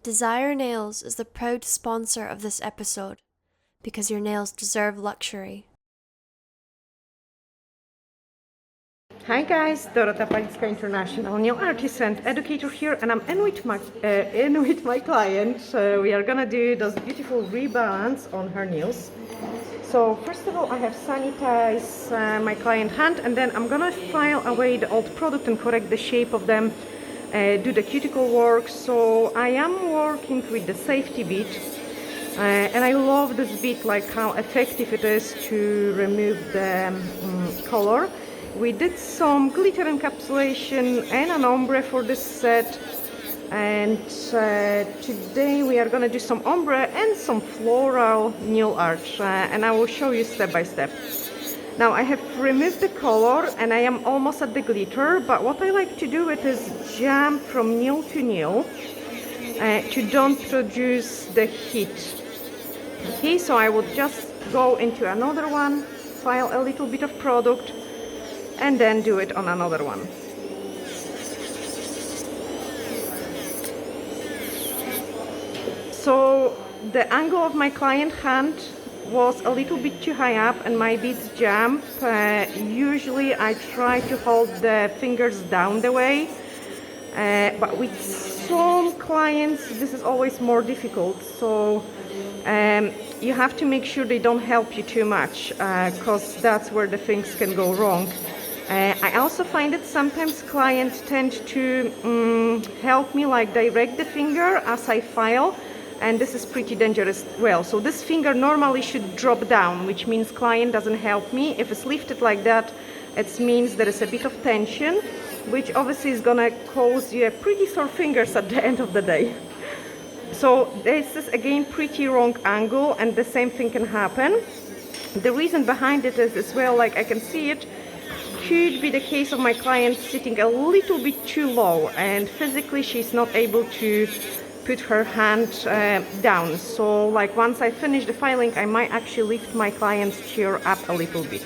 Desire Nails is the proud sponsor of this episode because your nails deserve luxury. Hi guys, Dorota One International nail artist and educator here, and I'm in with my client. We are gonna do those beautiful rebalance on her nails. So first of all, I have sanitized my client hand, and then I'm gonna file away the old product and correct the shape of them, do the cuticle work. So I am working with the safety bead, and I love this bead, like how effective it is to remove the color. We did some glitter encapsulation and an ombre for this set, and today we are gonna do some ombre and some floral nail art, and I will show you step by step. Now I have removed the color and I am almost at the glitter, but what I like to do it is jump from nail to nail to don't produce the heat. Okay, so I would just go into another one, file a little bit of product, and then do it on another one. So the angle of my client hand was a little bit too high up and my beads jump. Usually I try to hold the fingers down the way, but with some clients this is always more difficult. So you have to make sure they don't help you too much, because that's where the things can go wrong. I also find that sometimes clients tend to help me, like direct the finger as I file, and this is pretty dangerous. Well, so this finger normally should drop down, which means client doesn't help me. If it's lifted like that, it means there is a bit of tension, which obviously is gonna cause you a pretty sore fingers at the end of the day. So this is again pretty wrong angle, and the same thing can happen. The reason behind it is as well, like I can see it, could be the case of my client sitting a little bit too low and physically she's not able to put her hand down. So like once I finish the filing, I might actually lift my client's chair up a little bit.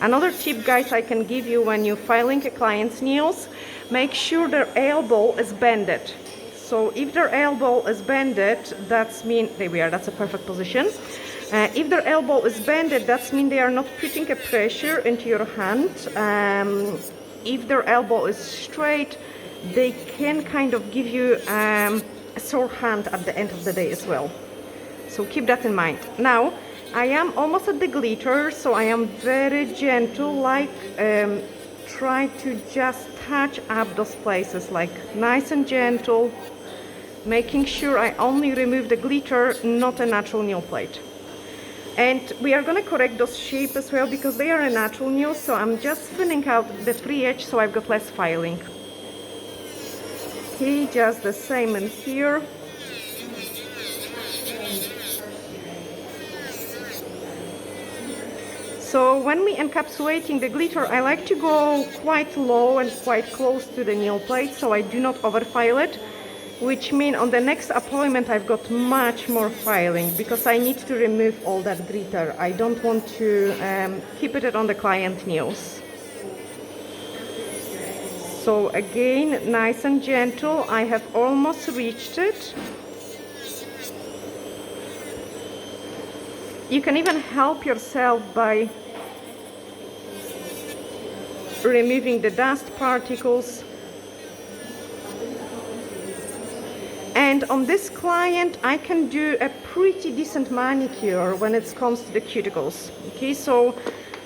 Another tip, guys, I can give you when you're filing a client's nails, make sure their elbow is bended. So if their elbow is bended, that's a perfect position. If their elbow is bended, that means they are not putting a pressure into your hand. If their elbow is straight, they can kind of give you a sore hand at the end of the day as well. So keep that in mind. Now, I am almost at the glitter, so I am very gentle, like try to just touch up those places, like nice and gentle, making sure I only remove the glitter, not a natural nail plate. And we are going to correct those shapes as well because they are a natural nail, so I'm just thinning out the free edge so I've got less filing. Okay, just the same in here. So when we encapsulating the glitter, I like to go quite low and quite close to the nail plate so I do not overfile it, which means on the next appointment I've got much more filing because I need to remove all that glitter. I don't want to keep it on the client nails. So again, nice and gentle. I have almost reached it. You can even help yourself by removing the dust particles. And on this client, I can do a pretty decent manicure when it comes to the cuticles. Okay, so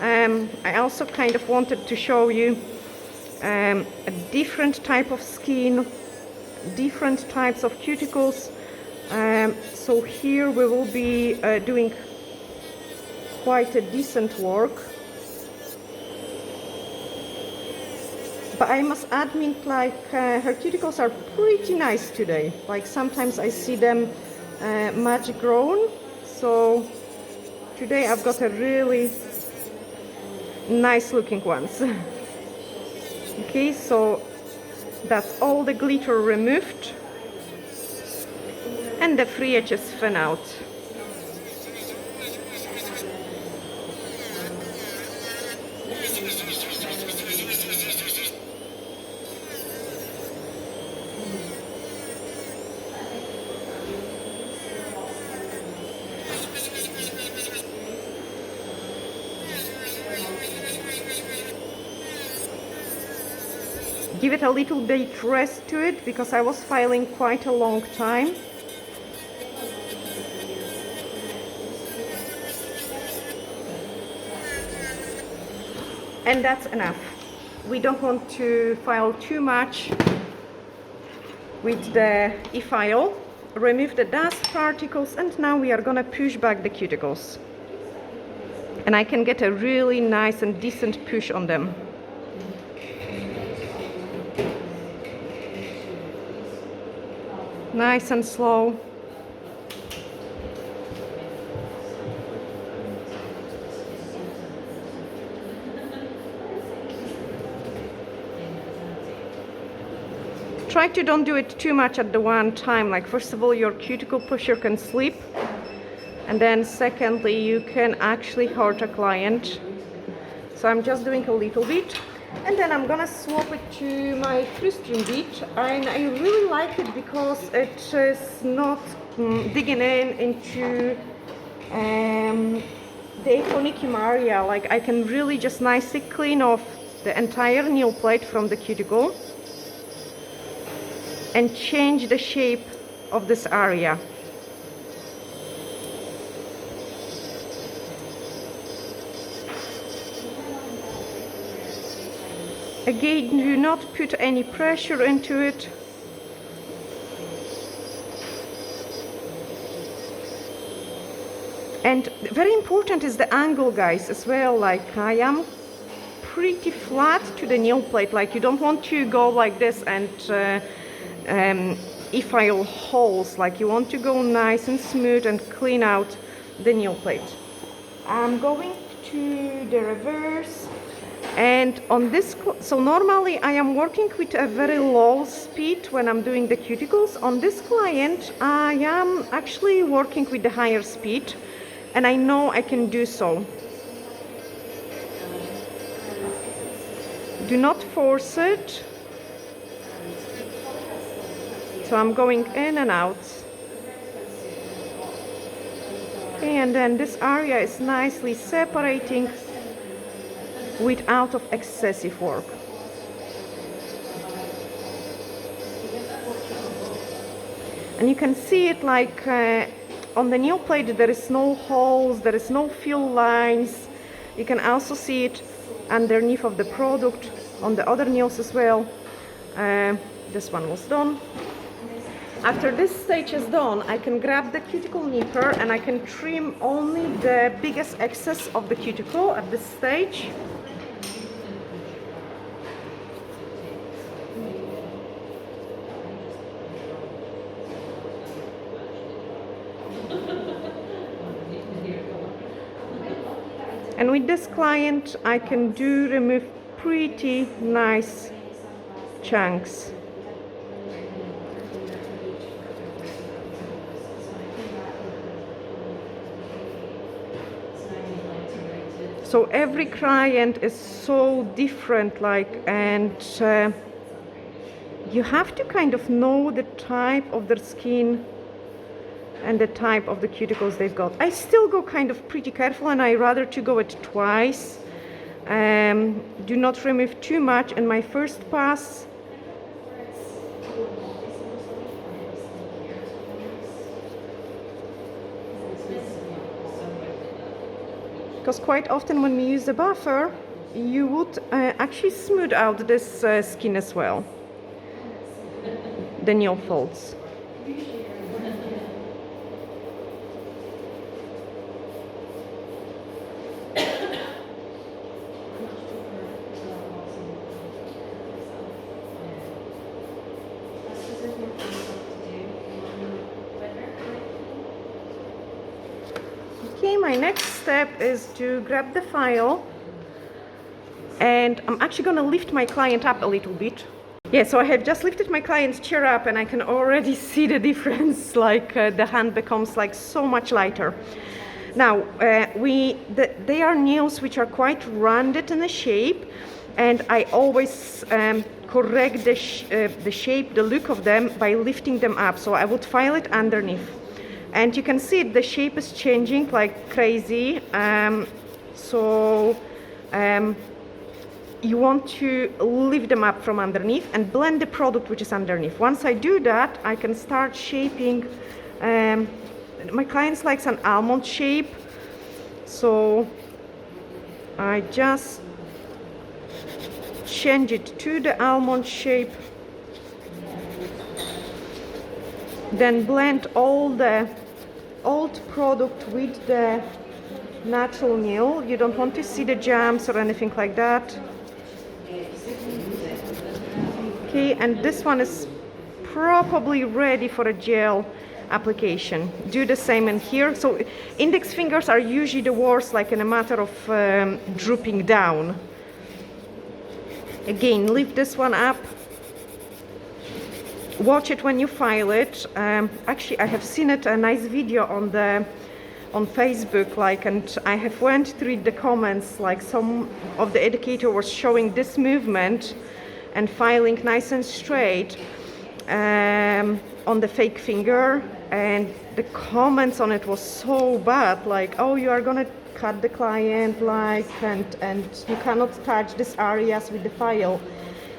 I also kind of wanted to show you a different type of skin, different types of cuticles. So here we will be doing quite a decent work. But I must admit, like her cuticles are pretty nice today. Like sometimes I see them much grown. So today I've got a really nice looking ones. Okay, so that's all the glitter removed and the free edges thin out. give it a little bit rest to it because I was filing quite a long time. And that's enough. We don't want to file too much with the e-file. Remove the dust particles, and now we are gonna push back the cuticles. And I can get a really nice and decent push on them. Nice and slow. Try to don't do it too much at the one time. Like, first of all, your cuticle pusher can slip, and then secondly, you can actually hurt a client. So I'm just doing a little bit, and then I'm gonna swap it to my Pterygium bit, and I really like it because it is not digging into the Pterygium area. Like, I can really just nicely clean off the entire nail plate from the cuticle and change the shape of this area. Again, do not put any pressure into it. And very important is the angle, guys, as well. Like, I am pretty flat to the nail plate. Like, you don't want to go like this and e-file holes. Like, you want to go nice and smooth and clean out the nail plate. I'm going to the reverse, and on this, so normally I am working with a very low speed when I'm doing the cuticles. On this client, I am actually working with the higher speed, and I know I can do so. Do not force it. So I'm going in and out. Okay, and then this area is nicely separating without of excessive work. And you can see it like on the nail plate there is no holes, there is no fill lines. You can also see it underneath of the product on the other nails as well. This one was done. After this stage is done, I can grab the cuticle nipper and I can trim only the biggest excess of the cuticle at this stage. And with this client, I can remove pretty nice chunks. So every client is so different, like, and you have to kind of know the type of their skin and the type of the cuticles they've got. I still go kind of pretty careful, and I rather to go it twice. Do not remove too much in my first pass. Because quite often when we use a buffer, you would actually smooth out this skin as well, the nail folds. Okay, my next step is to grab the file, and I'm actually going to lift my client up a little bit. Yeah, so I have just lifted my client's chair up, and I can already see the difference, like the hand becomes like so much lighter. Now, they are nails which are quite rounded in the shape, and I always correct the shape, the look of them by lifting them up. So I would file it underneath. And you can see the shape is changing like crazy. you want to lift them up from underneath and blend the product which is underneath. Once I do that, I can start shaping. My clients likes an almond shape, so I just change it to the almond shape, then blend all the old product with the natural nail. You don't want to see the jams or anything like that. Okay, and this one is probably ready for a gel application. Do the same in here. So index fingers are usually the worst, like in a matter of drooping down. Again, lift this one up. Watch it when you file it. Actually, I have seen it, a nice video on Facebook, like, and I have went through the comments, like some of the educator was showing this movement and filing nice and straight on the fake finger, and the comments on it was so bad, like, oh, you are gonna cut the client, like, and you cannot touch these areas with the file.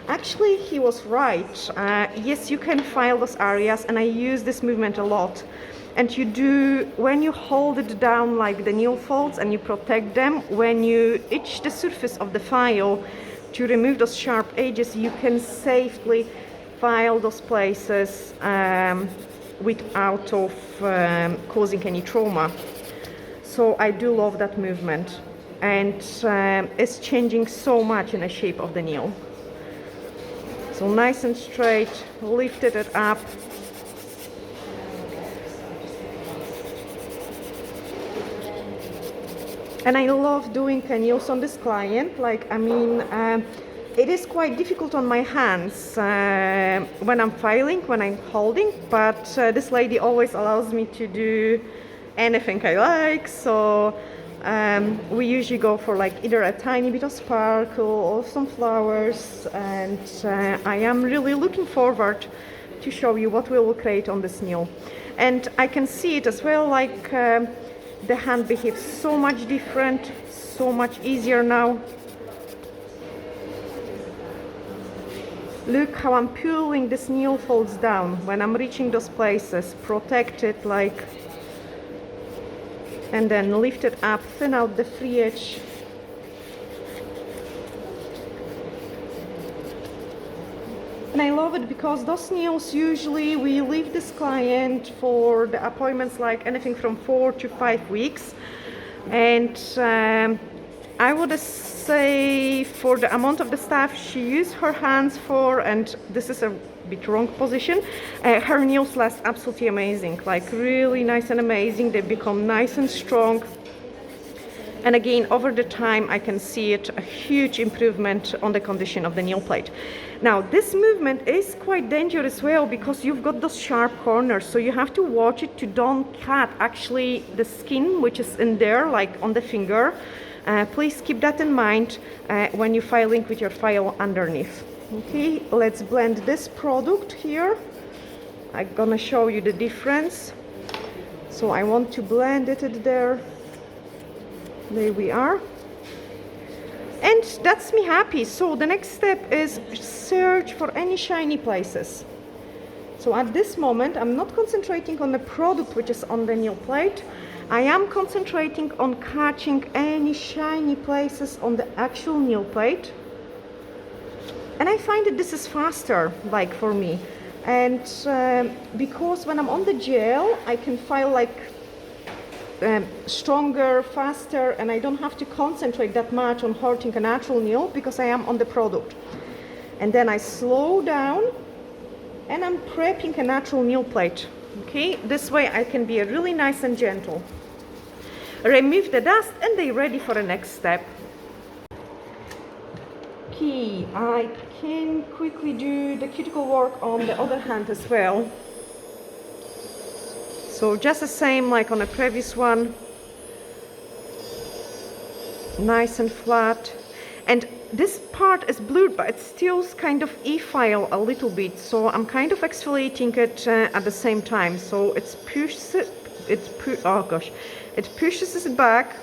Actually, he was right. Yes, you can file those areas, and I use this movement a lot. And you do, when you hold it down like the nail folds and you protect them, when you itch the surface of the file to remove those sharp edges, you can safely file those places without causing any trauma. So I do love that movement, and it's changing so much in the shape of the nail. So nice and straight, lifted it up. And I love doing nails on this client. Like, I mean, it is quite difficult on my hands when I'm filing, when I'm holding, but this lady always allows me to do anything I like. So we usually go for like either a tiny bit of sparkle or some flowers, and I am really looking forward to show you what we will create on this nail. And I can see it as well, like the hand behaves so much different, so much easier now. Look how I'm pulling this nail folds down when I'm reaching those places, protect it, like, and then lift it up, thin out the free edge. And I love it because those nails, usually we leave this client for the appointments like anything from 4 to 5 weeks. And I would say for the amount of the stuff she used her hands for, and this is a bit wrong position, her nails last absolutely amazing, like really nice and amazing. They become nice and strong. And again, over the time, I can see it, a huge improvement on the condition of the nail plate. Now, this movement is quite dangerous as well because you've got those sharp corners, so you have to watch it to don't cut actually the skin which is in there, like on the finger. Please keep that in mind when you're filing with your file underneath. Okay, let's blend this product here. I'm gonna show you the difference. So I want to blend it there. There we are. And that's me happy. So the next step is search for any shiny places. So at this moment, I'm not concentrating on the product which is on the nail plate. I am concentrating on catching any shiny places on the actual nail plate. And I find that this is faster, like for me. And because when I'm on the gel, I can file like stronger, faster, and I don't have to concentrate that much on hurting a natural nail because I am on the product. And then I slow down and I'm prepping a natural nail plate. Okay, this way I can be really nice and gentle. Remove the dust and they're ready for the next step. Okay, I can quickly do the cuticle work on the other hand as well. So just the same like on the previous one, nice and flat. And this part is blurred, but it still kind of e-file a little bit. So I'm kind of exfoliating it at the same time. So it pushes it back,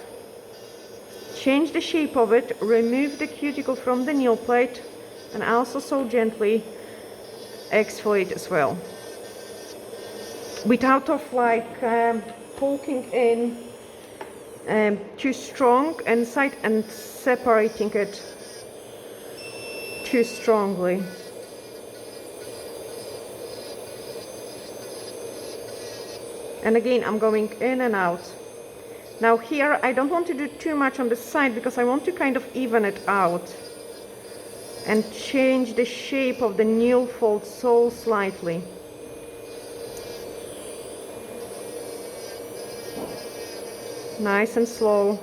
change the shape of it, remove the cuticle from the nail plate, and also so gently exfoliate as well, without of like poking in too strong inside and separating it too strongly. And again, I'm going in and out. Now here, I don't want to do too much on the side because I want to kind of even it out and change the shape of the nail fold so slightly. Nice and slow.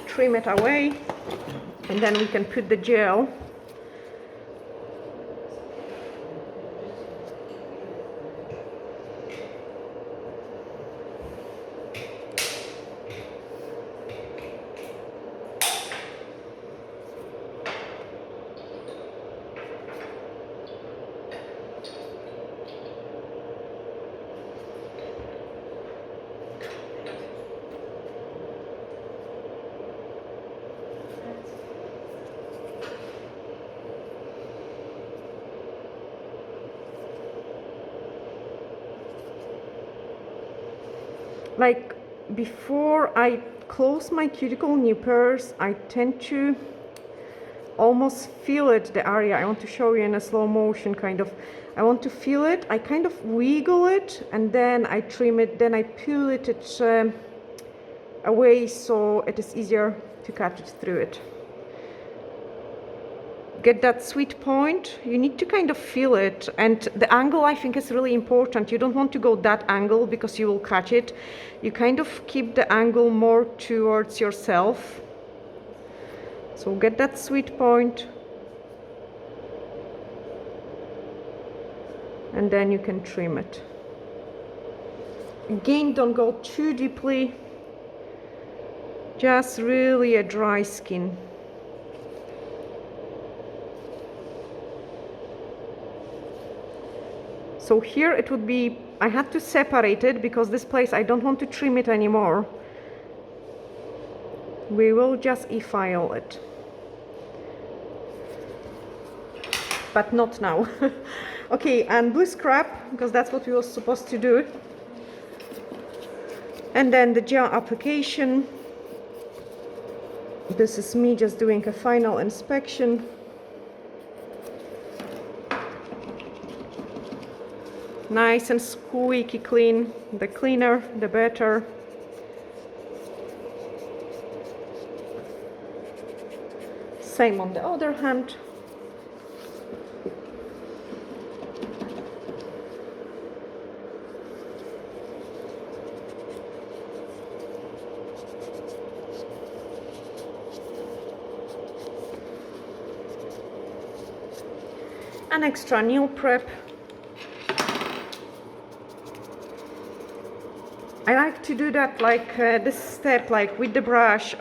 Trim it away, and then we can put the gel. Like before I close my cuticle nippers, I tend to almost feel it, the area. I want to show you in a slow motion kind of. I want to feel it, I kind of wiggle it, and then I trim it, then I peel it away so it is easier to cut it through it. Get that sweet point, you need to kind of feel it, and the angle I think is really important. You don't want to go that angle because you will catch it. You kind of keep the angle more towards yourself. So get that sweet point, and then you can trim it. Again, don't go too deeply, just really a dry skin. So here it would be, I had to separate it because this place I don't want to trim it anymore. We will just e-file it. But not now. Okay, and blue scrub, because that's what we were supposed to do. And then the gel application. This is me just doing a final inspection. Nice and squeaky clean. The cleaner, the better. Same on the other hand. An extra nail prep. I like to do that like this step, like with the brush,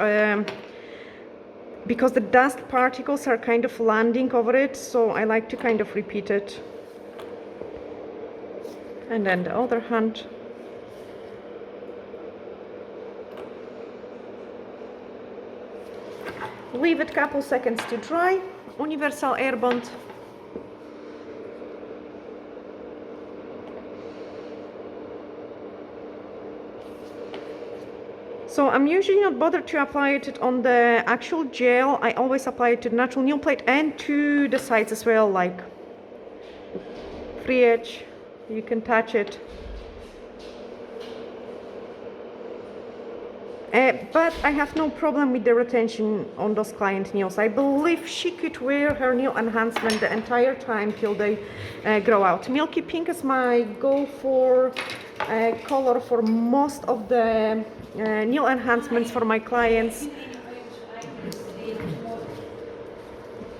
because the dust particles are kind of landing over it, so I like to kind of repeat it. And then the other hand. Leave it a couple seconds to dry. Universal air bond. So I'm usually not bothered to apply it on the actual gel. I always apply it to the natural nail plate and to the sides as well, like free edge. You can touch it. But I have no problem with the retention on those client nails. I believe she could wear her nail enhancement the entire time till they grow out. Milky pink is my go-for color for most of the nail enhancements for my clients.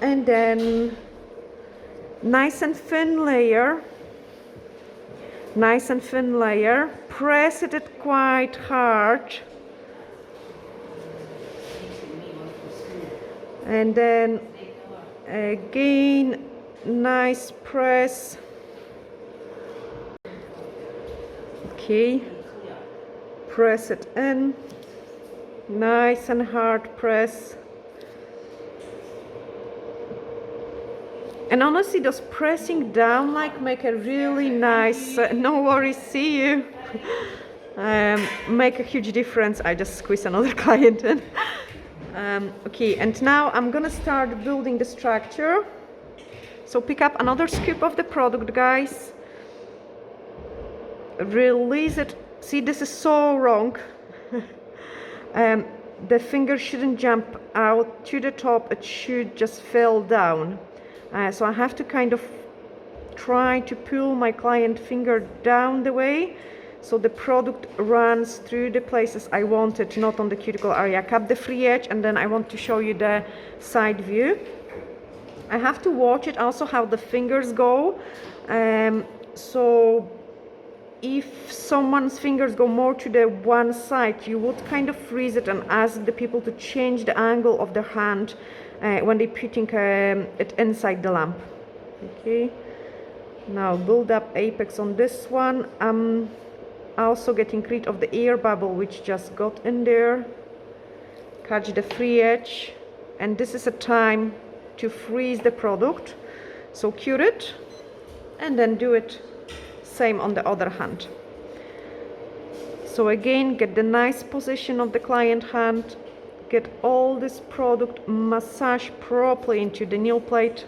And then nice and thin layer. Nice and thin layer. Press it quite hard. And then again, nice press. Okay, press it in, nice and hard press. And honestly, just pressing down like make a really nice, no worries, see you, make a huge difference. I just squeeze another client in. Okay, and now I'm gonna start building the structure. So pick up another scoop of the product, guys. Release it. See, this is so wrong. The finger shouldn't jump out to the top, it should just fall down. So I have to kind of try to pull my client finger down the way so the product runs through the places I want it, not on the cuticle area. Cut the free edge, and then I want to show you the side view. I have to watch it also how the fingers go. So if someone's fingers go more to the one side, you would kind of freeze it and ask the people to change the angle of their hand when they're putting it inside the lamp. Okay, now build up apex on this one. I'm also getting rid of the air bubble which just got in there. Catch the free edge, and this is a time to freeze the product. So cure it and then do it same on the other hand. So again, get the nice position of the client hand, get all this product massaged properly into the nail plate.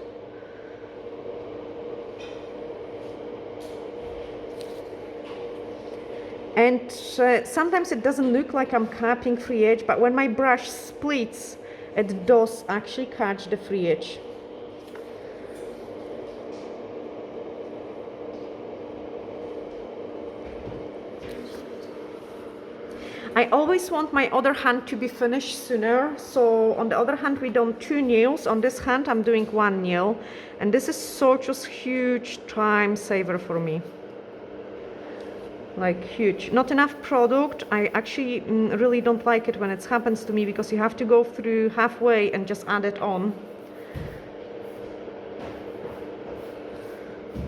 And sometimes it doesn't look like I'm capping free edge, but when my brush splits, it does actually catch the free edge. I always want my other hand to be finished sooner, so on the other hand we done 2 nails. On this hand I'm doing 1 nail, and this is such a huge time saver for me. Like huge. Not enough product. I actually really don't like it when it happens to me, because you have to go through halfway and just add it on.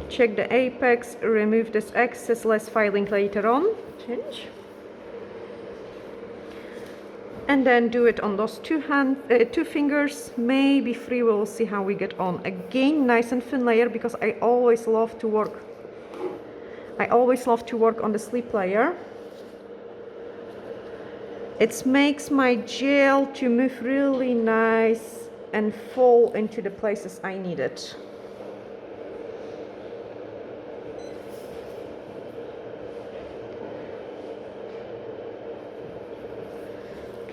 Check the apex, remove this excess, less filing later on. Change. And then do it on those 2 fingers, maybe 3. We'll see how we get on. Again, nice and thin layer, because I always love to work on the slip layer. It makes my gel to move really nice and fall into the places I need it.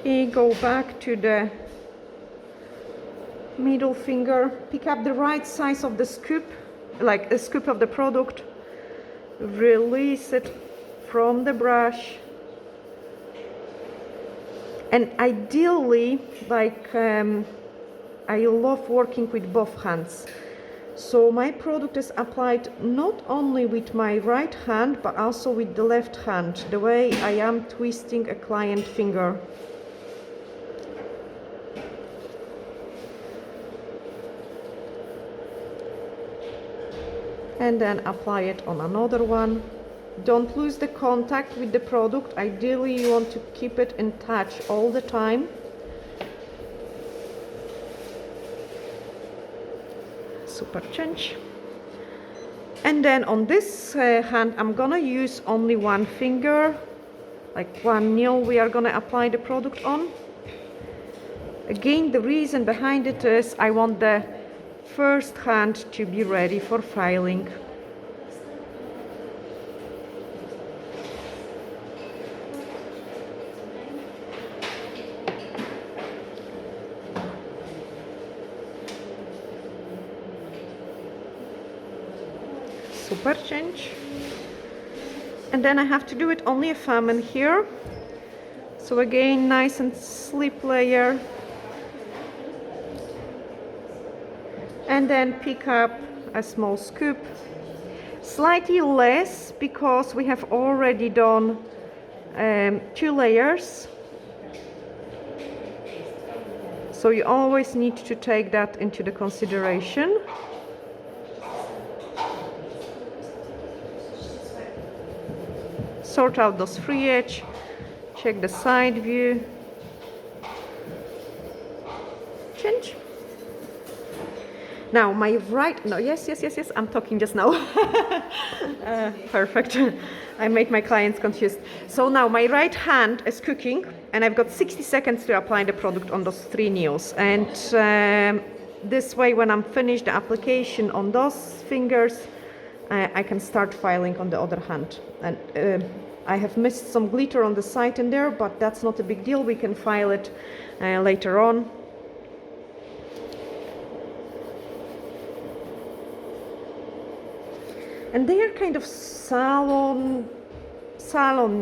Okay, go back to the middle finger, pick up the right size of the scoop, like a scoop of the product, release it from the brush, and ideally, like I love working with both hands. So my product is applied not only with my right hand, but also with the left hand, the way I am twisting a client finger. And then apply it on another one. Don't lose the contact with the product. Ideally, you want to keep it in touch all the time. Super change. And then on this hand, I'm gonna use only 1 finger, like 1 nail we are gonna apply the product on. Again, the reason behind it is I want the first hand to be ready for filing. Super change. And then I have to do it only a thumb in here. So again, nice and slip layer. And then pick up a small scoop, slightly less because we have already done 2 layers. So you always need to take that into the consideration. sort out those free edge, check the side view, change. Now my right, no, yes, I'm talking just now. Perfect. I made my clients confused. So now my right hand is cooking and I've got 60 seconds to apply the product on those 3 nails. And this way, when I'm finished the application on those fingers, I can start filing on the other hand. And I have missed some glitter on the side in there, but that's not a big deal. We can file it later on. And they are kind of salon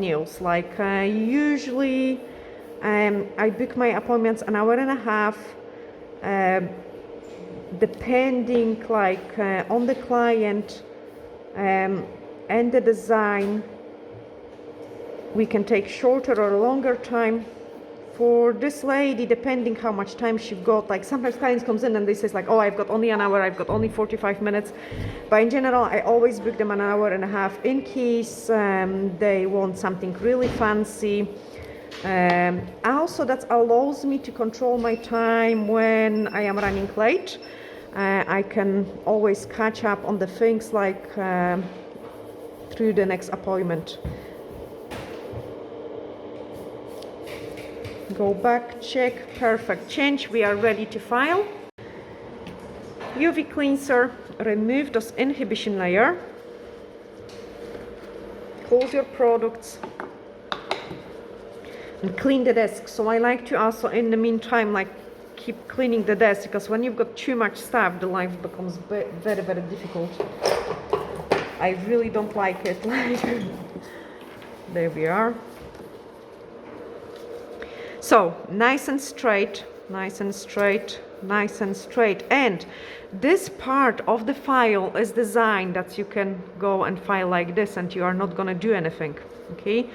nails. Like usually I book my appointments an hour and a half, depending like on the client and the design. We can take shorter or longer time. For this lady, depending how much time she got, like sometimes clients comes in and they says like, oh, I've got only an hour, I've got only 45 minutes. But in general, I always book them an hour and a half in case they want something really fancy. Also, that allows me to control my time when I am running late. I can always catch up on the things like through the next appointment. Go back, check, perfect, change, we are ready to file. UV cleanser, remove those inhibition layer. Close your products and clean the desk. So I like to also in the meantime like keep cleaning the desk, because when you've got too much stuff, the life becomes very, very difficult. I really don't like it. There we are. So nice and straight, nice and straight, nice and straight. And this part of the file is designed that you can go and file like this and you are not going to do anything. Okay,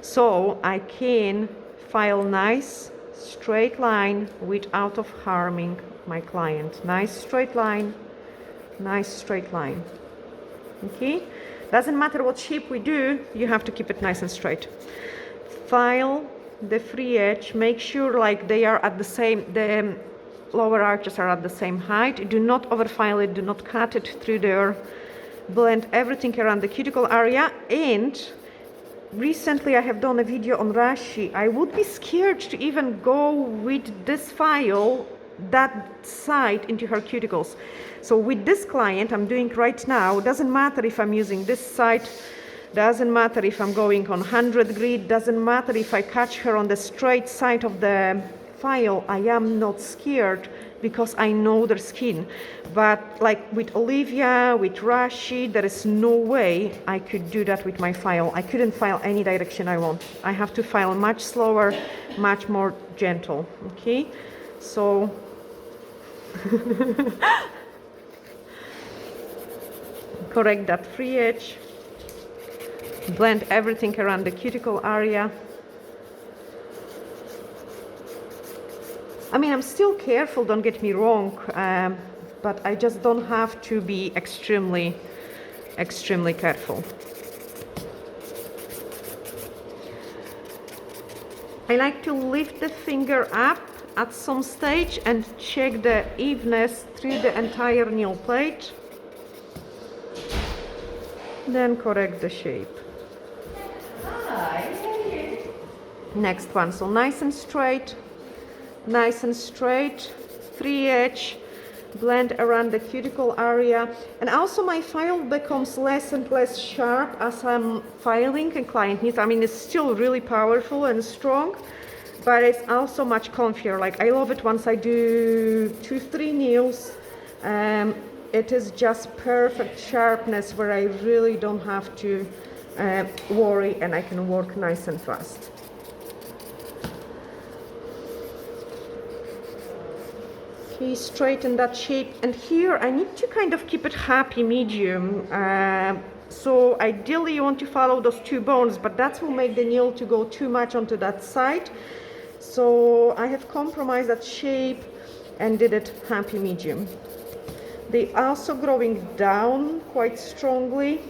so I can file nice straight line without of harming my client. Nice straight line, nice straight line. Okay, doesn't matter what shape we do, you have to keep it nice and straight. File the free edge, make sure like they are at the same, the lower arches are at the same height. Do not overfile it, do not cut it through there. Blend everything around the cuticle area. And recently I have done a video on Rashi. I would be scared to even go with this file that side into her cuticles. So with this client I'm doing right now, doesn't matter if I'm using this side, doesn't matter if I'm going on 100 grit, doesn't matter if I catch her on the straight side of the file, I am not scared because I know their skin. But like with Olivia, with Rashi, there is no way I could do that with my file. I couldn't file any direction I want. I have to file much slower, much more gentle. Okay, so correct that free edge. Blend everything around the cuticle area. I mean, I'm still careful, don't get me wrong, but I just don't have to be extremely careful. I like to lift the finger up at some stage and check the evenness through the entire nail plate. Then correct the shape. Next one, so nice and straight, free edge, blend around the cuticle area. And also my file becomes less and less sharp as I'm filing and client needs. I mean, it's still really powerful and strong, but it's also much comfier. Like I love it once I do 2-3 nails. It is just perfect sharpness where I really don't have to worry and I can work nice and fast. Okay, straighten that shape, and here I need to kind of keep it happy medium. So ideally you want to follow those 2 bones, but that will make the nail to go too much onto that side. So I have compromised that shape and did it happy medium. They also growing down quite strongly.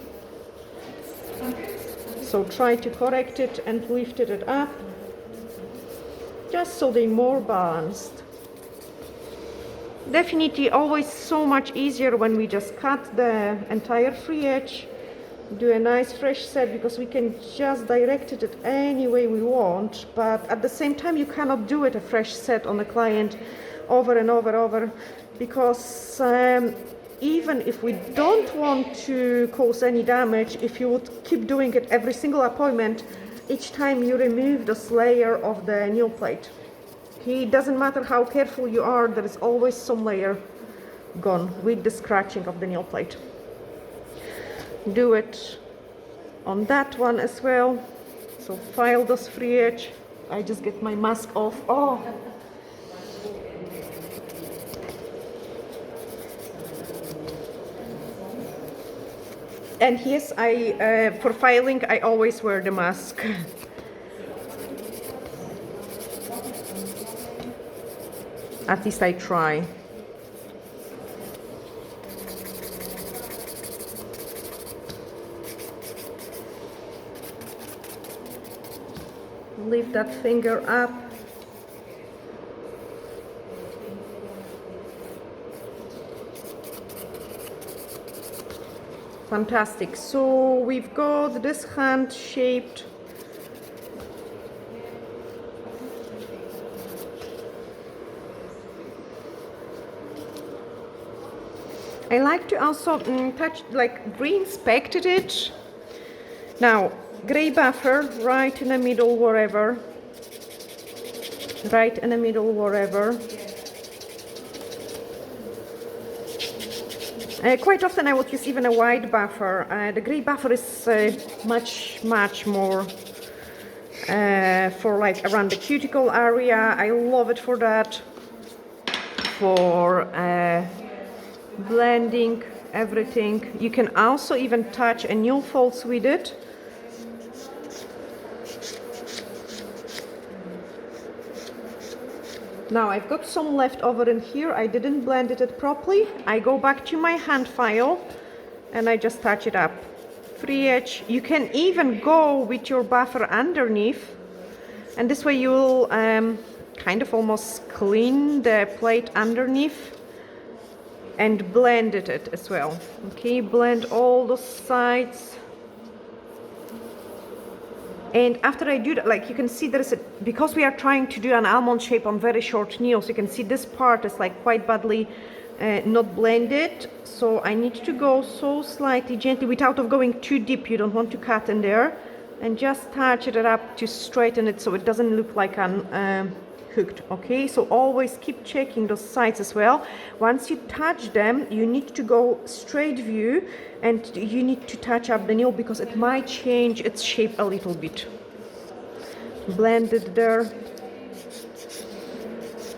So try to correct it and lift it up, just so they're more balanced. Definitely always so much easier when we just cut the entire free edge, do a nice fresh set, because we can just direct it any way we want, but at the same time you cannot do it a fresh set on the client over and over, because even if we don't want to cause any damage, if you would keep doing it every single appointment, each time you remove this layer of the nail plate, okay, it doesn't matter how careful you are, there is always some layer gone with the scratching of the nail plate. Do it on that one as well. So file this free edge. I just get my mask off. Oh, and yes, for filing I always wear the mask. At least I try. Lift that finger up. Fantastic. So we've got this hand shaped. I like to also touch, like re-inspected it. Now, gray buffer right in the middle, wherever. Right in the middle, wherever. Quite often I would use even a white buffer. The gray buffer is much more for like around the cuticle area. I love it for that. For blending everything. You can also even touch a nail folds with it. Now I've got some left over in here. I didn't blend it properly. I go back to my hand file and I just touch it up. Free edge. You can even go with your buffer underneath, and this way you'll kind of almost clean the plate underneath and blend it as well. Okay, blend all the sides. And after I do that, like you can see there's a, because we are trying to do an almond shape on very short nails, you can see this part is like quite badly not blended. So I need to go so slightly gently without of going too deep. You don't want to cut in there, and just touch it up to straighten it so it doesn't look like an hooked. Okay, so always keep checking those sides as well. Once you touch them, you need to go straight view and you need to touch up the nail because it might change its shape a little bit. Blend it there.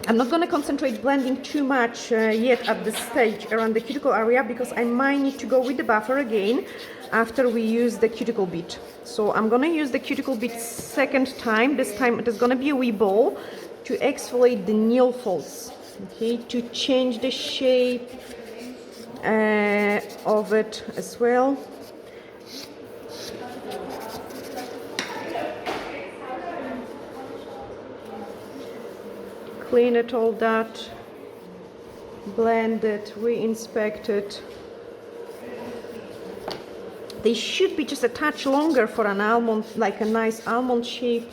I'm not going to concentrate blending too much yet at this stage around the cuticle area, because I might need to go with the buffer again after we use the cuticle bit. So I'm going to use the cuticle bit second time. This time it is going to be a wee ball to exfoliate the nail folds, okay, to change the shape of it as well. Clean it all that, blend it, re-inspect it. They should be just a touch longer for an almond, like a nice almond shape,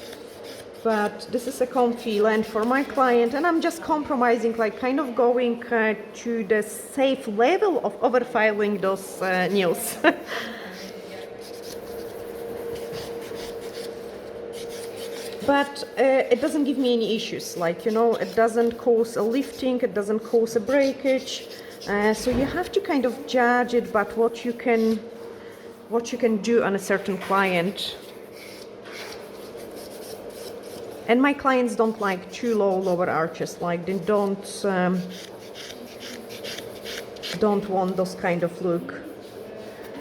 but this is a comfy length for my client, and I'm just compromising, like kind of going to the safe level of overfiling those nails. But it doesn't give me any issues, like, you know, it doesn't cause a lifting, it doesn't cause a breakage. So you have to kind of judge it, but what you can do on a certain client. And my clients don't like too low lower arches, like they don't want those kind of look.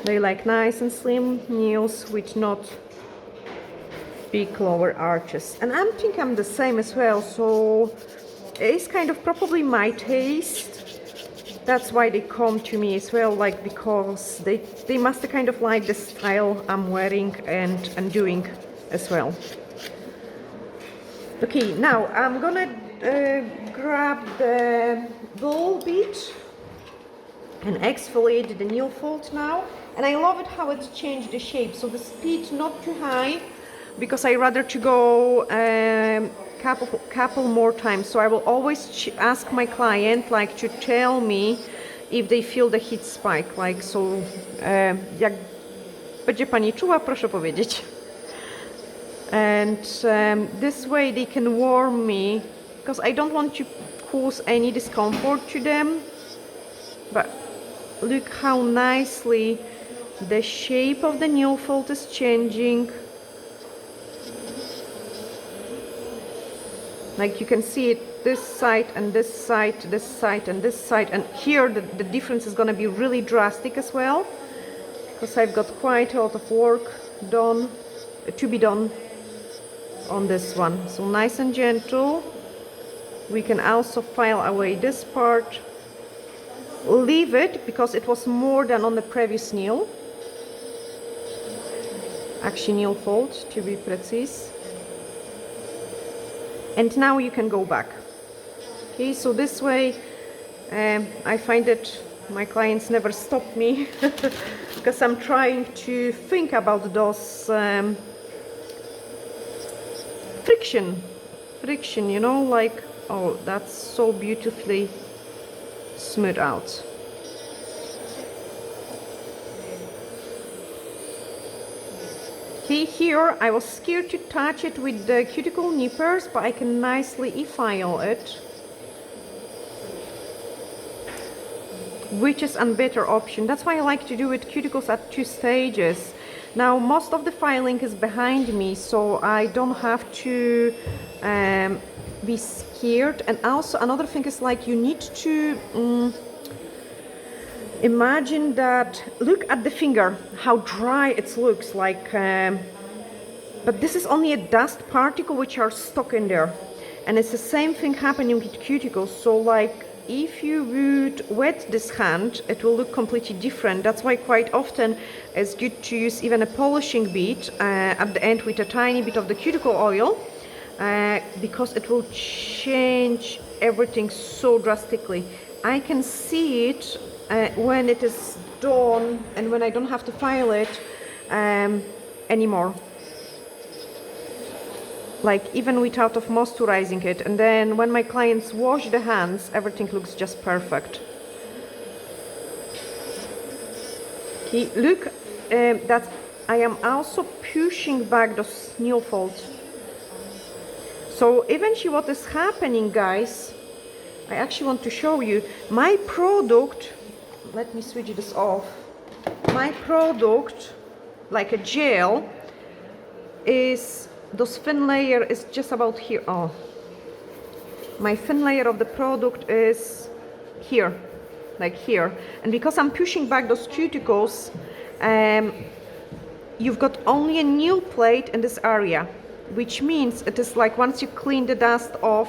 They like nice and slim nails with not big lower arches. And I think I'm the same as well, so it's kind of probably my taste. That's why they come to me as well, like, because they must kind of like the style I'm wearing and doing as well. Okay, now I'm gonna grab the ball bead and exfoliate the nail fold now. And I love it how it's changed the shape. So the speed not too high, because I rather to go couple more times. So I will always ask my client like to tell me if they feel the heat spike. Like, so jak będzie pani czuła, proszę powiedzieć. And this way they can warm me, because I don't want to cause any discomfort to them. But look how nicely the shape of the nail fold is changing. Like you can see it, this side and this side, this side and this side, and here the difference is going to be really drastic as well, because I've got quite a lot of work done to be done on this one. So nice and gentle. We can also file away this part. Leave it, because it was more than on the previous nail. Actually nail fold, to be precise. And now you can go back. Okay, so this way I find that my clients never stop me because I'm trying to think about those friction, you know, like, oh, that's so beautifully smooth out. Okay, here I was scared to touch it with the cuticle nippers, but I can nicely e-file it, which is a better option. That's why I like to do it cuticles at 2 stages. Now most of the filing is behind me, so I don't have to be scared. And also another thing is, like, you need to imagine that, look at the finger, how dry it looks like, but this is only a dust particle which are stuck in there, and it's the same thing happening with cuticles. So like, if you would wet this hand, it will look completely different. That's why quite often it's good to use even a polishing bead at the end with a tiny bit of the cuticle oil, because it will change everything so drastically. I can see it when it is done and when I don't have to file it anymore, like even without of moisturizing it. And then when my clients wash the hands, everything looks just perfect. Okay, look, that I am also pushing back those nail folds. So eventually what is happening, guys, I actually want to show you my product. Let me switch this off. My product, like a gel, is, those thin layer is just about here. Oh, my thin layer of the product is here, like here. And because I'm pushing back those cuticles, you've got only a nail plate in this area, which means it is like, once you clean the dust off,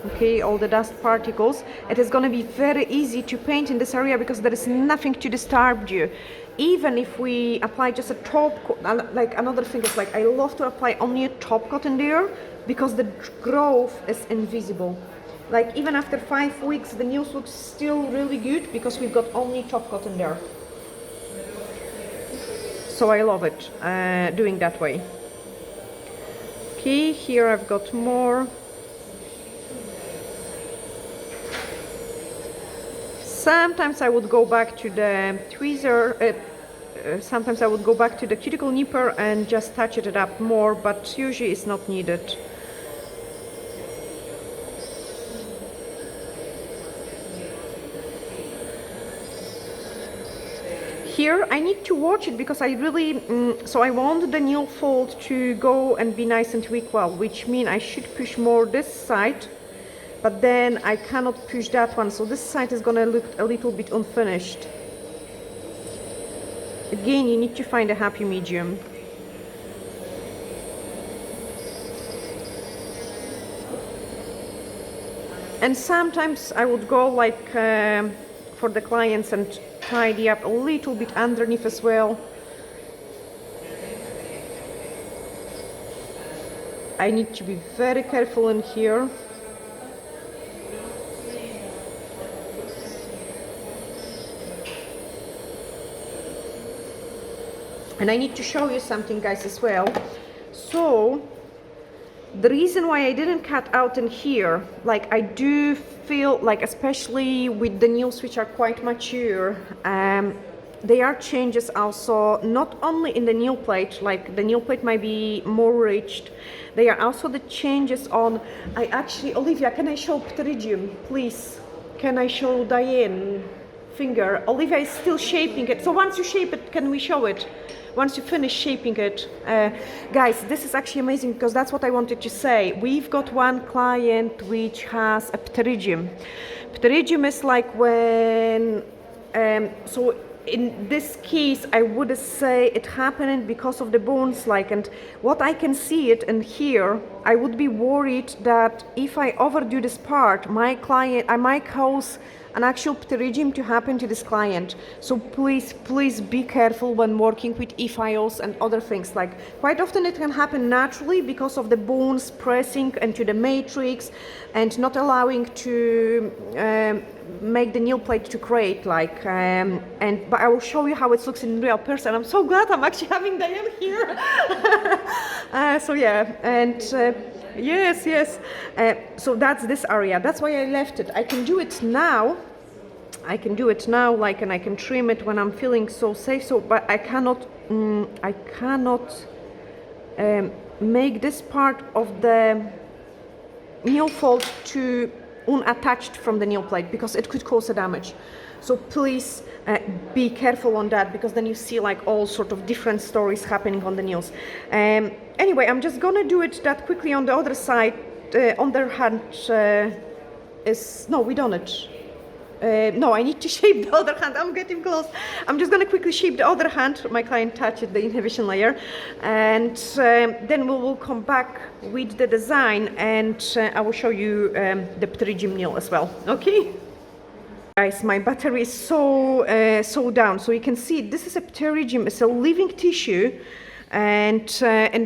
okay, all the dust particles, it is going to be very easy to paint in this area, because there is nothing to disturb you. Even if we apply just a top coat, like another thing is, like, I love to apply only a top coat in there, because the growth is invisible. Like even after 5 weeks, the nails look still really good, because we've got only top coat in there. So I love it doing that way. Okay, here I've got more. Sometimes I would go back to the tweezer, sometimes I would go back to the cuticle nipper and just touch it up more, but usually it's not needed. Here I need to watch it, because I really, so I want the nail fold to go and be nice and equal, which means I should push more this side, but then I cannot push that one, so this side is gonna look a little bit unfinished. Again, you need to find a happy medium. And sometimes I would go like for the clients and tidy up a little bit underneath as well. I need to be very careful in here. And I need to show you something, guys, as well. So the reason why I didn't cut out in here, like I do feel like, especially with the nails which are quite mature, there are changes also, not only in the nail plate, like the nail plate might be more rich, there are also the changes on, I actually, Olivia, can I show Pterygium, please? Can I show Diane finger? Olivia is still shaping it, so once you shape it, can we show it? Once you finish shaping it. Guys, this is actually amazing because that's what I wanted to say. We've got one client which has a Pterygium. Pterygium is like when, so in this case, I would say it happened because of the bones, like, and what I can see it in here, I would be worried that if I overdo this part, my client, I might cause an actual Pterygium to happen to this client. So please, please be careful when working with e-files and other things. Like quite often it can happen naturally because of the bones pressing into the matrix and not allowing to make the nail plate to create, like, but I will show you how it looks in real person. I'm so glad I'm actually having Diane here. So yeah, and yes. So that's this area. That's why I left it. I can do it now. Like, and I can trim it when I'm feeling so safe. So, but I cannot make this part of the nail fold to unattached from the nail plate because it could cause a damage. So please be careful on that, because then you see like all sort of different stories happening on the nails. Anyway, I'm just gonna do it that quickly on the other side. On their hand no, we don't it. No, I need to shape the other hand. I'm getting close. I'm just gonna quickly shape the other hand. My client touched the inhibition layer, and then we will come back with the design, and I will show you the Pterygium nail as well. Okay. Guys, my battery is so down. So you can see this is a Pterygium. It's a living tissue, and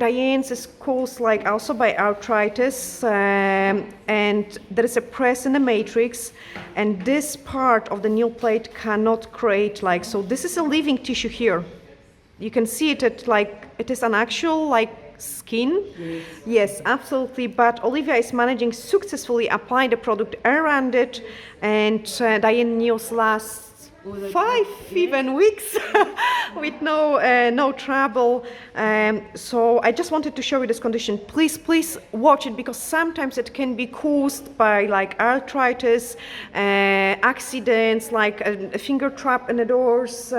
Diane's is caused like also by arthritis, and there is a press in the matrix, and this part of the nail plate cannot create like, so this is a living tissue here. You can see it at like, it is an actual like skin. Yes, absolutely. But Olivia is managing successfully apply the product around it, and Diane nails last 5 even weeks with no trouble. So I just wanted to show you this condition. Please watch it, because sometimes it can be caused by like arthritis, accidents, like a finger trap in the doors.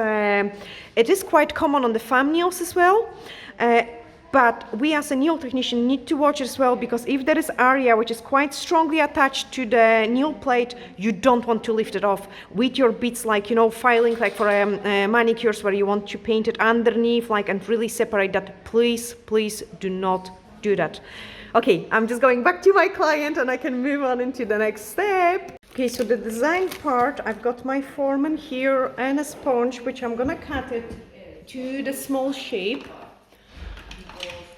It is quite common on the thumb nails as well. But we as a nail technician need to watch it as well, because if there is area which is quite strongly attached to the nail plate, you don't want to lift it off with your bits, like, you know, filing like for manicures where you want to paint it underneath, like, and really separate that. Please do not do that. Okay, I'm just going back to my client and I can move on into the next step. Okay, so the design part, I've got my Foreman here and a sponge, which I'm gonna cut it to the small shape.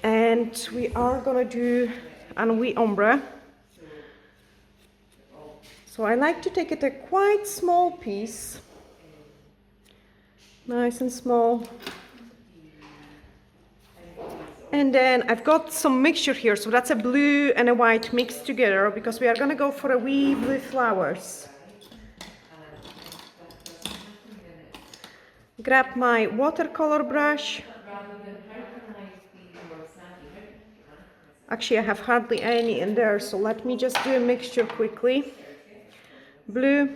And we are gonna do an ombre. So I like to take it a quite small piece, nice and small. And then I've got some mixture here, so that's a blue and a white mixed together, because we are gonna go for a wee blue flowers. Grab my watercolor brush. Actually, I have hardly any in there, so let me just do a mixture quickly. Blue.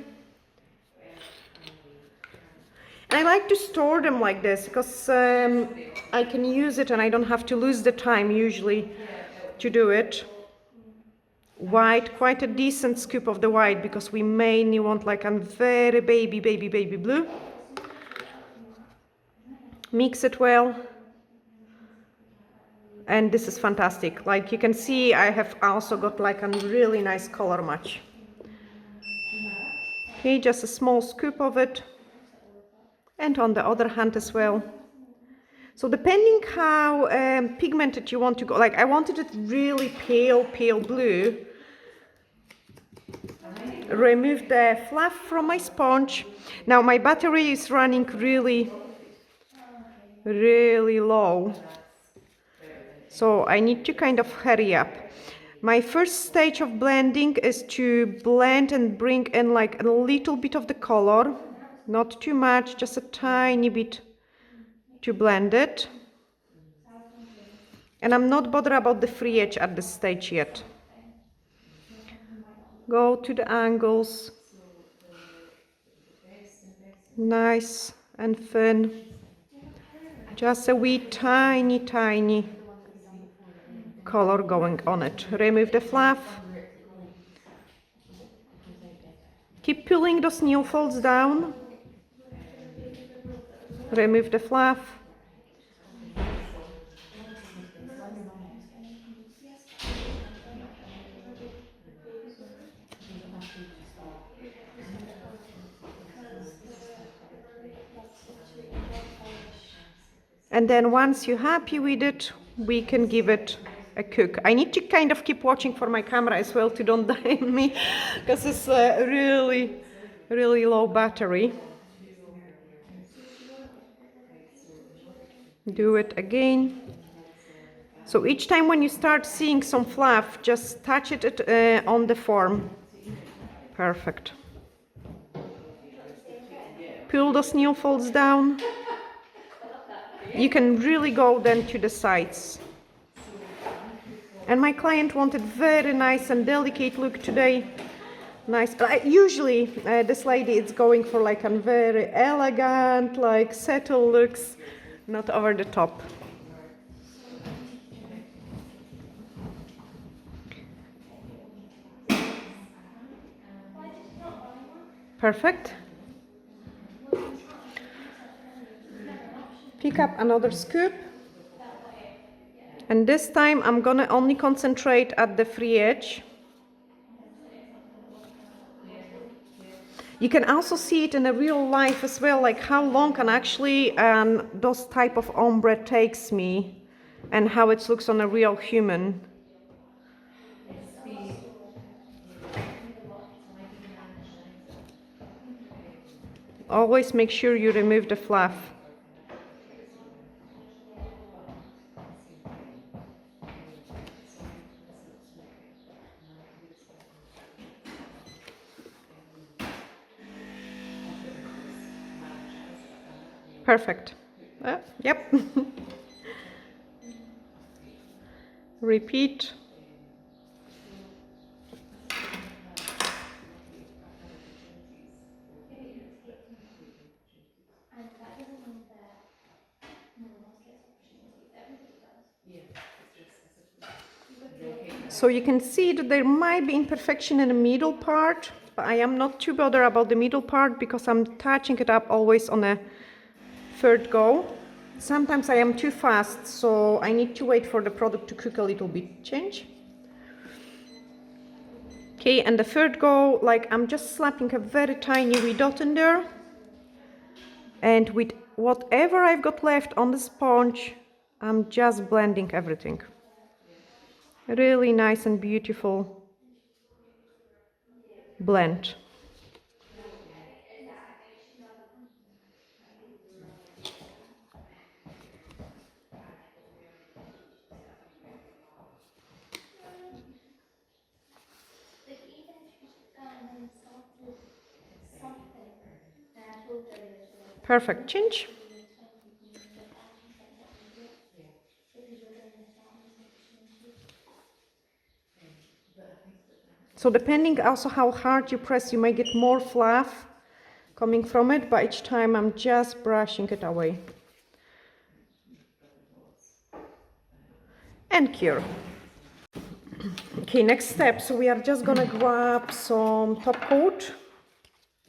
And I like to store them like this, because I can use it and I don't have to lose the time usually to do it. White, quite a decent scoop of the white, because we mainly want like a very baby blue. Mix it well. And this is fantastic. Like you can see, I have also got like a really nice color match. Okay, just a small scoop of it. And on the other hand as well. So depending how pigmented you want to go, like I wanted it really pale blue. Remove the fluff from my sponge. Now my battery is running really low. So I need to kind of hurry up. My first stage of blending is to blend and bring in like a little bit of the color. Not too much, just a tiny bit to blend it. And I'm not bothered about the free edge at this stage yet. Go to the angles. Nice and thin. Just a wee tiny color going on it. Remove the fluff. Keep pulling those nail folds down. Remove the fluff. And then once you're happy with it, we can give it a cook. I need to kind of keep watching for my camera as well to don't die on me, because it's a really low battery. Do it again. So each time when you start seeing some fluff, just touch it on the form. Perfect. Pull those nail folds down. You can really go then to the sides. And my client wanted very nice and delicate look today. Nice. Usually this lady is going for like a very elegant, like subtle looks, not over the top. Perfect. Pick up another scoop. And this time I'm gonna only concentrate at the free edge. You can also see it in a real life as well, like how long can actually those type of ombre takes me and how it looks on a real human. Always make sure you remove the fluff. Perfect. Yep. Repeat. So you can see that there might be imperfection in the middle part, but I am not too bothered about the middle part because I'm touching it up always on a third go. Sometimes I am too fast, so I need to wait for the product to cook a little bit. Change. Okay, and the third go, like I'm just slapping a very tiny wee dot in there. And with whatever I've got left on the sponge, I'm just blending everything. Really nice and beautiful blend. Perfect. Change. So depending also how hard you press, you may get more fluff coming from it, but each time I'm just brushing it away. And cure. Okay, next step. So we are just gonna grab some top coat.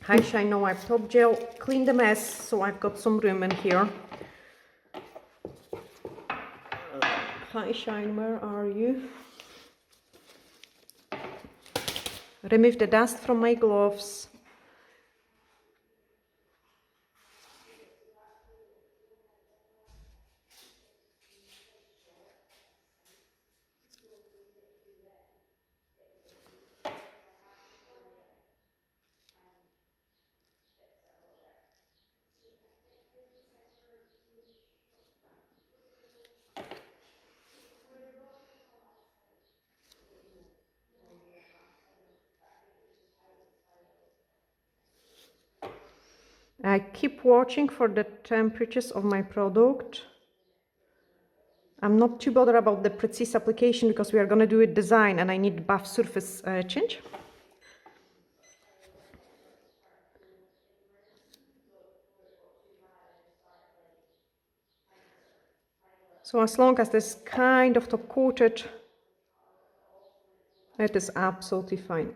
High Shine No Wipe Top Gel. Clean the mess, so I've got some room in here. High Shine, where are you? Remove the dust from my gloves. I keep watching for the temperatures of my product. I'm not too bothered about the precise application because we are going to do a design and I need buff surface change. So as long as this kind of top coated, it is absolutely fine.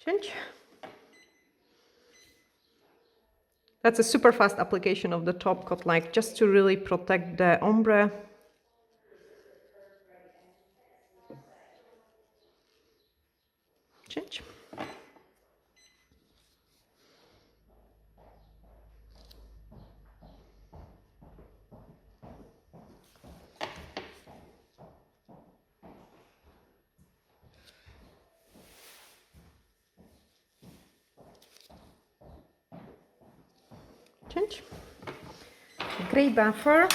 Change. That's a super fast application of the top coat, like just to really protect the ombre. Change. Change. Grey buffer,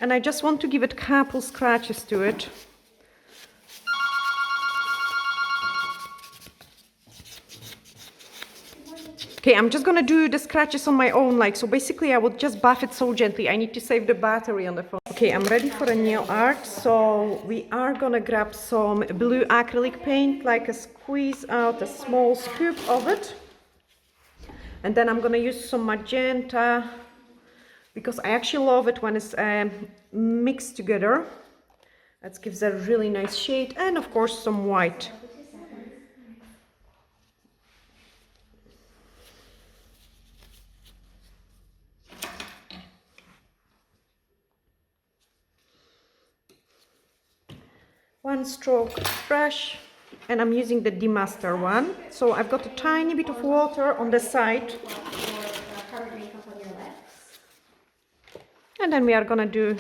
and I just want to give it a couple scratches to it. Okay, I'm just gonna do the scratches on my own, like, so basically I would just buff it so gently. I need to save the battery on the phone. Okay, I'm ready for a nail art, so we are gonna grab some blue acrylic paint, like squeeze out a small scoop of it. And then I'm gonna use some magenta, because I actually love it when it's mixed together. That gives a really nice shade, and of course some white. One stroke brush, and I'm using the demaster one. So I've got a tiny bit of water on the side. And then we are gonna do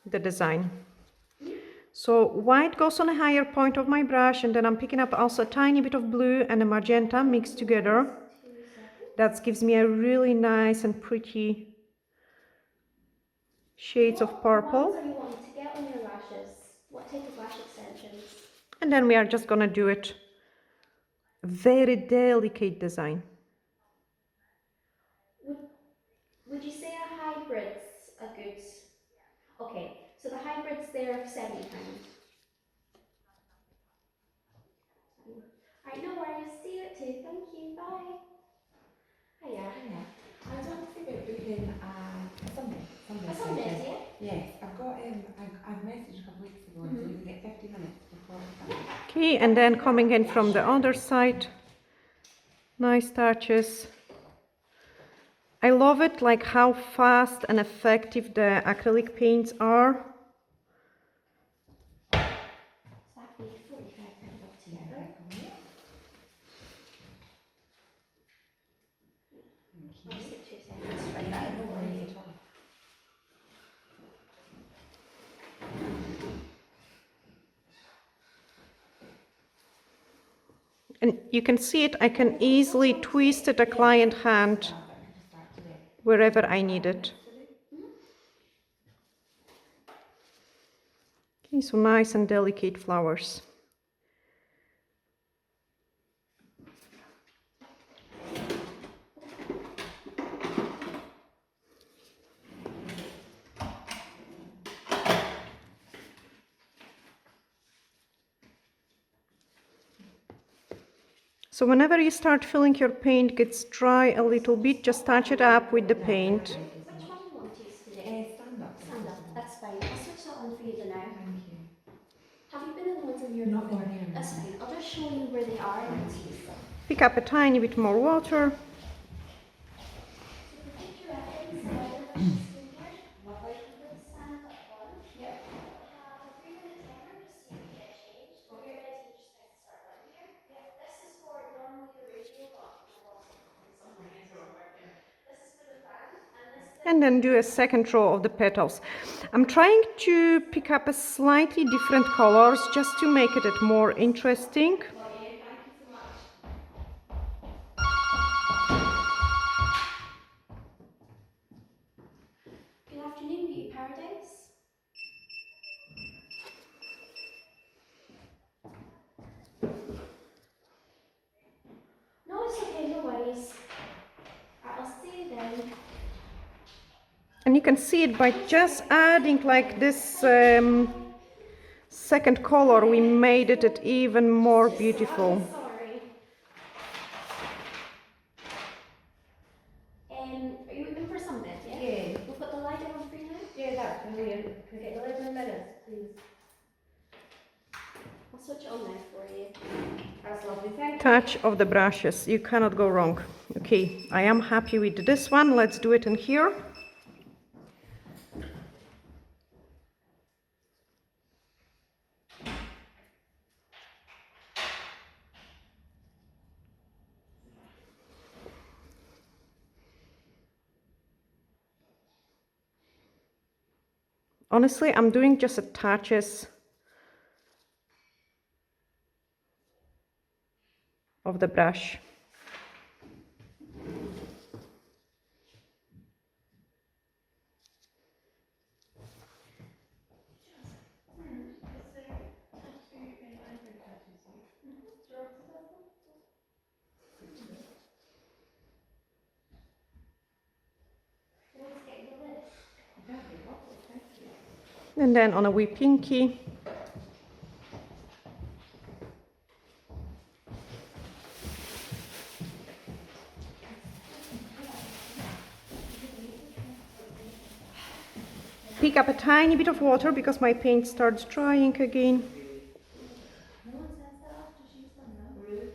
the design. So white goes on a higher point of my brush, and then I'm picking up also a tiny bit of blue and a magenta mixed together. That gives me a really nice and pretty shades of purple. What do you want to get on your lashes? What type of lash extensions? And then we are just gonna do it very delicate design. Would you say a hybrid's a good? Okay, so the hybrids there are £70. Alright, no worries. See you at 2. Thank you. Bye. Hiya. Yeah. I was wondering about booking a Sunday. A Sunday, session. yeah? Yes, I've got I've messaged a couple weeks ago and so you can get 50 minutes before the Sunday. Okay, and then coming in from the other side, nice touches. I love it, like how fast and effective the acrylic paints are. So that'd be 45 altogether. I'll just take 2 seconds to write that in. No worries at all. And you can see it, I can easily twist it a client hand wherever I need it. Okay, so nice and delicate flowers. So whenever you start feeling your paint gets dry a little bit, just touch it up with the paint. Which one do you want to use today? Stand up. Stand up, that's fine. I'll switch that on for you now. Thank you. Have you been in the ones in your Not photo? in here, no. That's fine. I'll just show you where they are and how to use them. Pick up a tiny bit more water. So for future reference, lovely. Stand up one. Yep. Have a 3-minute timer just so you can get changed. When you're ready, you just press the start button here. Yep. This is for normally the radio button. This is for the fan, and this is And then do a second row of the petals. I'm trying to pick up a slightly different colors just to make it more interesting. Good afternoon, Beauty Paradise. can see it by just adding like this second color, we made it even more beautiful. Sorry. Are you looking for something? Yeah. We'll put the light on for you now. Yeah, that's brilliant. Can I get the lid in a minute, please? I'll switch it on now for you. That's lovely, thank you. Touch of the brushes, you cannot go wrong. Okay, I am happy with this one. Let's do it in here. Honestly, I'm doing just a touches of the brush. Let's get the lid. That'd be lovely, thank you. And then on a wee pinky. Pick up a tiny bit of water because my paint starts drying again. No one says that after she's done that. Really?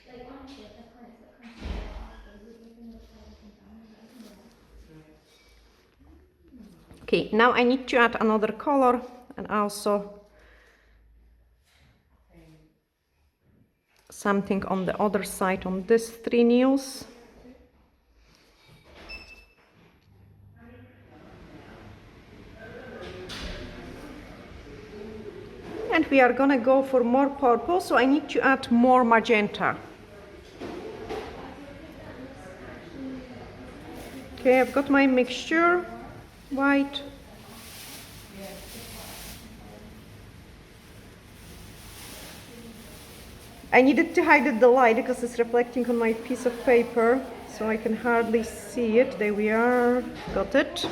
Like honestly, the clients that come to me after, we can look at everything down and Okay, now I need to add another color and also something on the other side on these three nails. And we are gonna go for more purple, so I need to add more magenta. Okay, I've got my mixture, white. I needed to hide the light because it's reflecting on my piece of paper, so I can hardly see it. There we are, got it.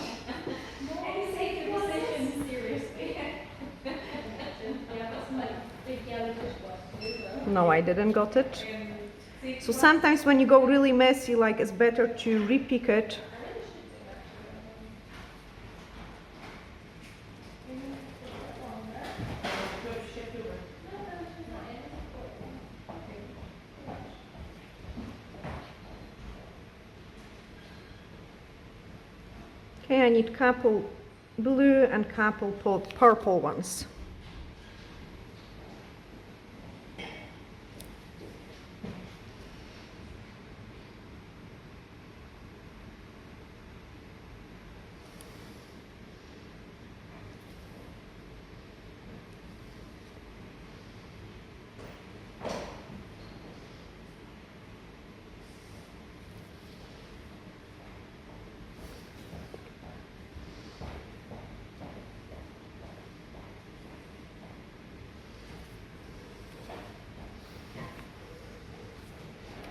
No, I didn't got it. So sometimes when you go really messy, like it's better to repick it. Okay, I need couple blue and couple purple ones.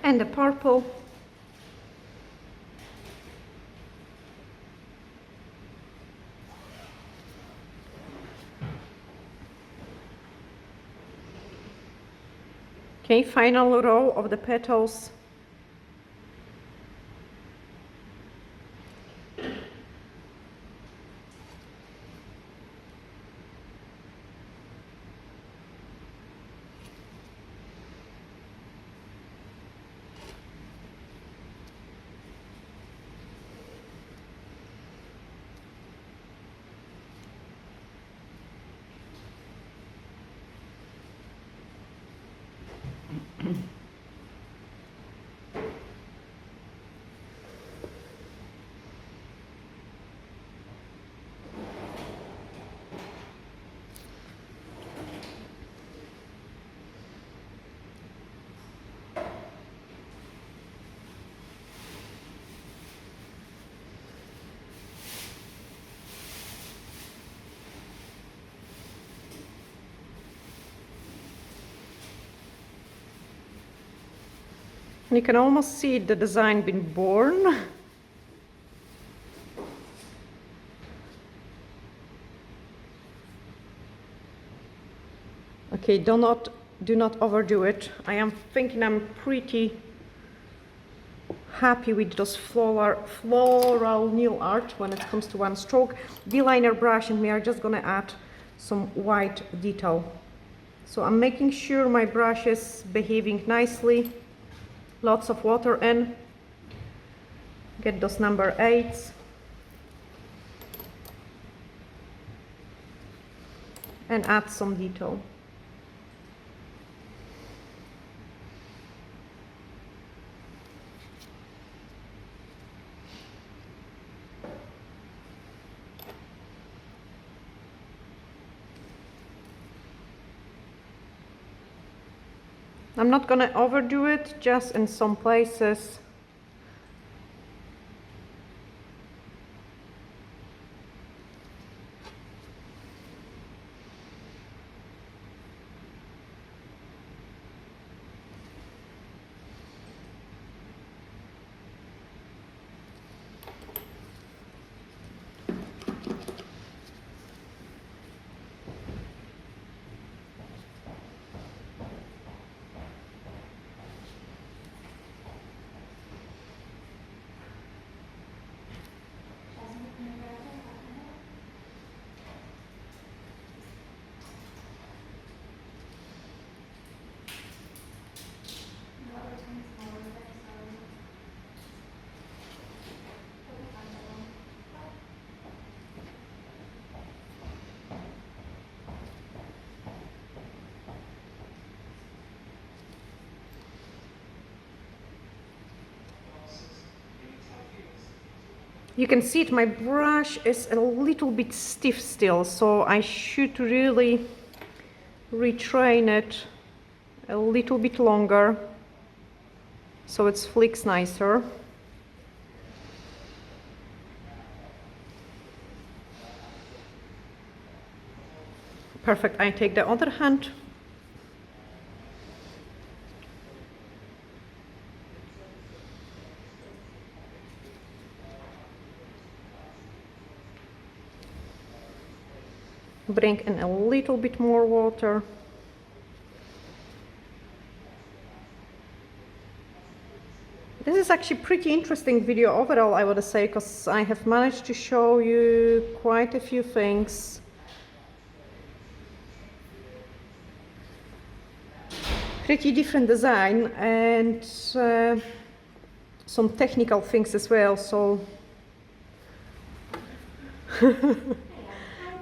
And the purple. Okay, final row of the petals. And you can almost see the design being born. Okay, do not overdo it. I am thinking I'm pretty happy with those floral nail art when it comes to one stroke. D-liner brush, and we are just gonna add some white detail. So I'm making sure my brush is behaving nicely. Lots of water in. Get those number 8s. And add some detail. I'm not gonna overdo it, just in some places. You can see it, my brush is a little bit stiff still, so I should really retrain it a little bit longer so it flicks nicer. Perfect, I take the other hand. Bring in a little bit more water. This is actually pretty interesting video overall, I would say, because I have managed to show you quite a few things. Pretty different design and some technical things as well, so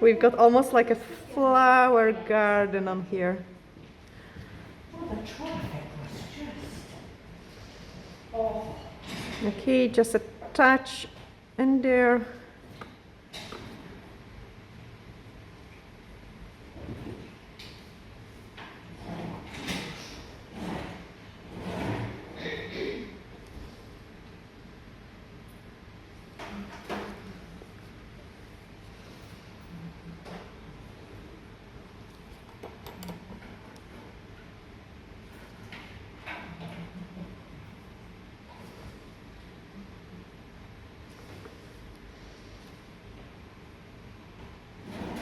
we've got almost like a flower garden on here. Oh, the traffic was just awful. Okay, just a touch in there.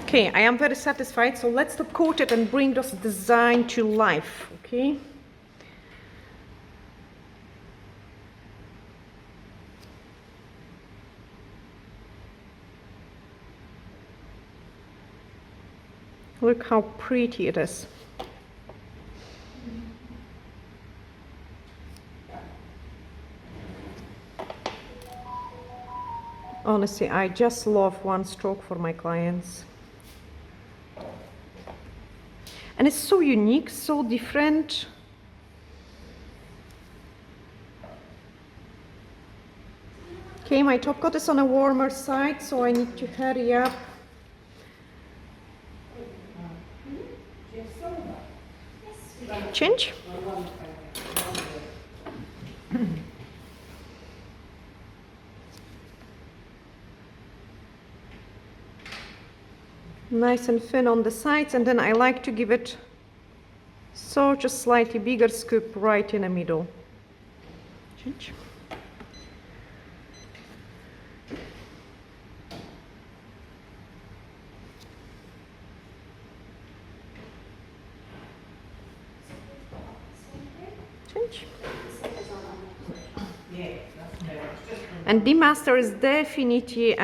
Okay, I am very satisfied, so let's top coat it and bring this design to life, okay? Look how pretty it is. Honestly, I just love one stroke for my clients. And it's so unique, so different. Okay, my top coat is on a warmer side, so I need to hurry up. Change? Nice and thin on the sides, and then I like to give it so just slightly bigger scoop right in the middle. Change. Change. And the master is definitely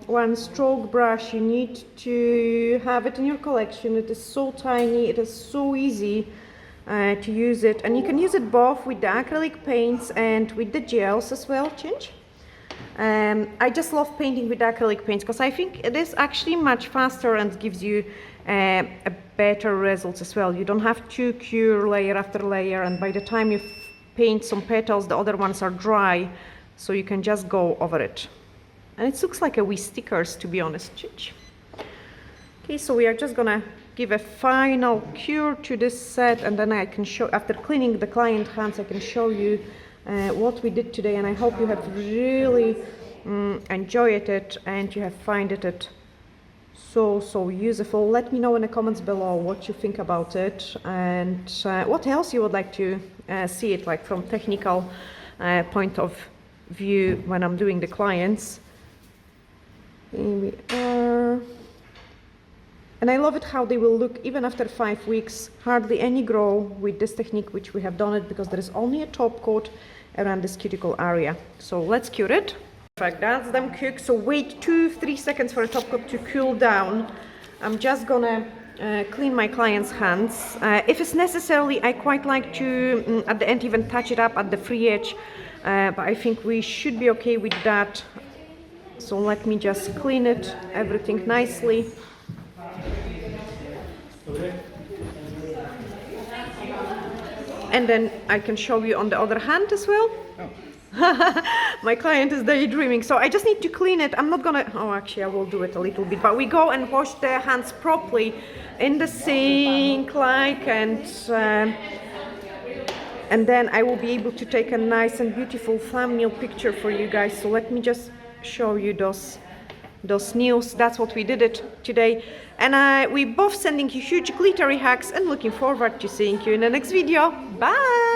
one stroke brush. You need to have it in your collection. It is so tiny, it is so easy to use it, and you can use it both with the acrylic paints and with the gels as well. Change. I just love painting with acrylic paints because I think it is actually much faster and gives you a better results as well. You don't have to cure layer after layer, and by the time you paint some petals, the other ones are dry, so you can just go over it. And it looks like a wee stickers, to be honest. Okay, so we are just gonna give a final cure to this set, and then I can show, after cleaning the client hands, I can show you what we did today, and I hope you have really enjoyed it and you have found it so useful. Let me know in the comments below what you think about it, and what else you would like to see it like from technical point of view when I'm doing the clients. Here we are. And I love it how they will look even after 5 weeks. Hardly any grow with this technique, which we have done it because there is only a top coat around this cuticle area. So let's cure it. Perfect, that's them cooked. So wait 2-3 seconds for the top coat to cool down. I'm just gonna clean my client's hands. If it's necessary, I quite like to at the end even touch it up at the free edge, but I think we should be okay with that. So let me just clean it, everything nicely. And then I can show you on the other hand as well. Oh. My client is daydreaming, so I just need to clean it. I'm not gonna, oh actually I will do it a little bit, but we go and wash the hands properly in the sink like, and then I will be able to take a nice and beautiful thumbnail picture for you guys. So let me just show you those nails. That's what we did it today, and we both sending you huge glittery hugs and looking forward to seeing you in the next video. Bye.